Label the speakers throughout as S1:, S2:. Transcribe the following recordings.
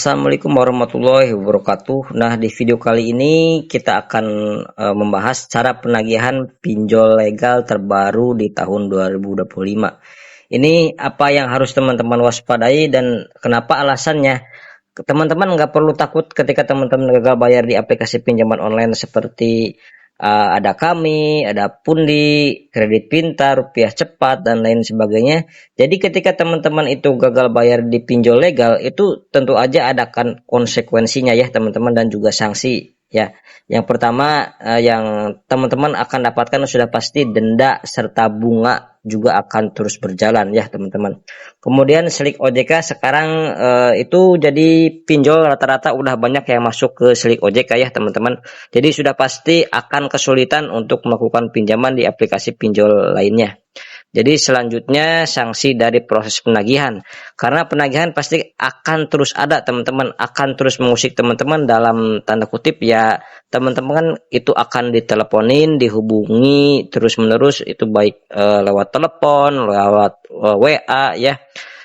S1: Assalamualaikum warahmatullahi wabarakatuh. Nah, di video kali ini kita akan membahas cara penagihan pinjol legal terbaru di tahun 2025. Ini apa yang harus teman-teman waspadai dan kenapa alasannya? Teman-teman nggak perlu takut ketika teman-teman gagal bayar di aplikasi pinjaman online seperti ada Kami, ada Pundi, Kredit Pintar, Rupiah Cepat, dan lain sebagainya. Jadi ketika teman-teman itu gagal bayar di pinjol legal, itu tentu aja ada kan konsekuensinya ya teman-teman dan juga sanksi ya. Yang pertama yang teman-teman akan dapatkan sudah pasti denda serta bunga juga akan terus berjalan ya teman-teman. Kemudian Slik OJK sekarang itu jadi pinjol rata-rata udah banyak yang masuk ke Slik OJK ya teman-teman. Jadi sudah pasti akan kesulitan untuk melakukan pinjaman di aplikasi pinjol lainnya. Jadi selanjutnya sanksi dari proses penagihan. Karena penagihan pasti akan terus ada teman-teman, akan terus mengusik teman-teman dalam tanda kutip ya teman-teman kan itu akan diteleponin, dihubungi terus-menerus itu baik lewat telepon, lewat WA ya.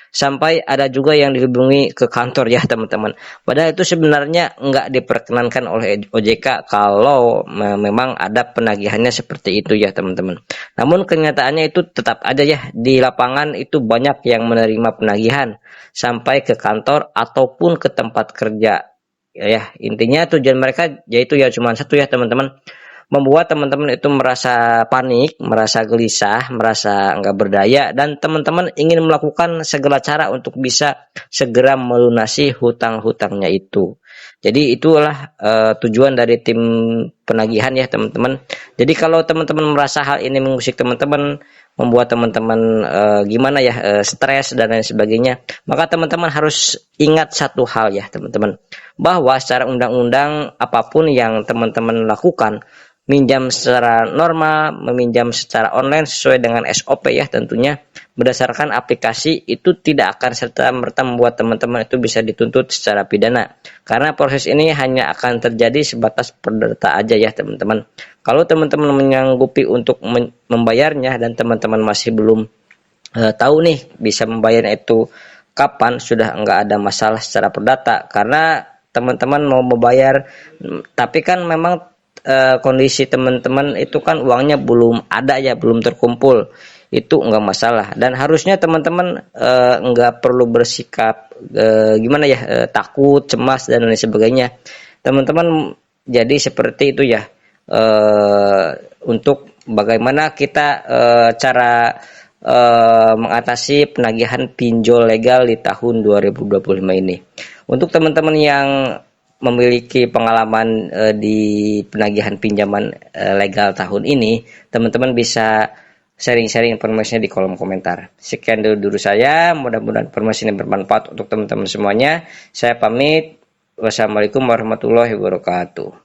S1: Sampai ada juga yang dihubungi ke kantor ya teman-teman. Padahal itu sebenarnya nggak diperkenankan oleh OJK kalau memang ada penagihannya seperti itu ya teman-teman. Namun kenyataannya itu tetap aja ya di lapangan itu banyak yang menerima penagihan sampai ke kantor ataupun ke tempat kerja. Ya, intinya tujuan mereka yaitu ya cuma satu ya teman-teman, membuat teman-teman itu merasa panik, merasa gelisah, merasa enggak berdaya, dan teman-teman ingin melakukan segala cara untuk bisa segera melunasi hutang-hutangnya itu. Jadi itulah tujuan dari tim penagihan ya teman-teman. Jadi kalau teman-teman merasa hal ini mengusik teman-teman, membuat teman-teman gimana ya stres dan lain sebagainya, maka teman-teman harus ingat satu hal ya teman-teman, bahwa secara undang-undang apapun yang teman-teman lakukan, minjam secara normal, meminjam secara online sesuai dengan SOP ya tentunya berdasarkan aplikasi itu tidak akan serta-merta membuat teman-teman itu bisa dituntut secara pidana. Karena proses ini hanya akan terjadi sebatas perdata aja ya teman-teman. Kalau teman-teman menyanggupi untuk membayarnya dan teman-teman masih belum tahu nih bisa membayarnya itu kapan, sudah enggak ada masalah secara perdata karena teman-teman mau membayar tapi kan memang kondisi teman-teman itu kan uangnya belum ada ya, belum terkumpul, itu enggak masalah dan harusnya teman-teman enggak perlu bersikap gimana ya takut, cemas dan lain sebagainya teman-teman. Jadi seperti itu ya untuk bagaimana kita cara mengatasi penagihan pinjol legal di tahun 2025 ini. Untuk teman-teman yang memiliki pengalaman di penagihan pinjaman legal tahun ini, teman-teman bisa sharing-sharing informasinya di kolom komentar. Sekian dulu saya, mudah-mudahan informasi ini bermanfaat untuk teman-teman semuanya. Saya pamit. Wassalamualaikum warahmatullahi wabarakatuh.